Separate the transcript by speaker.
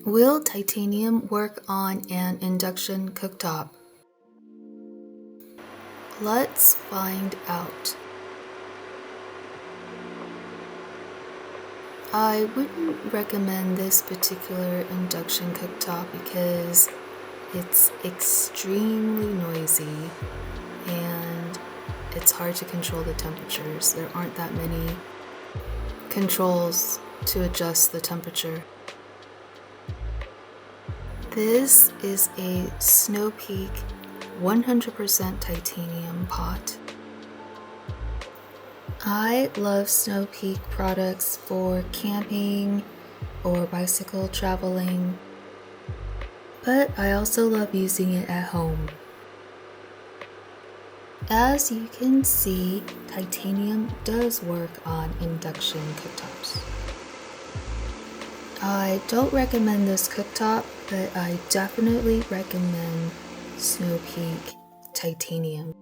Speaker 1: Will titanium work on an induction cooktop? Let's find out. I wouldn't recommend this particular induction cooktop because it's extremely noisy and it's hard to control the temperatures. There aren't that many controls to adjust the temperature. This is a Snow Peak 100% titanium pot. I love Snow Peak products for camping or bicycle traveling, but I also love using it at home. As you can see, titanium does work on induction cooktops. I don't recommend this cooktop, but I definitely recommend Snow Peak titanium.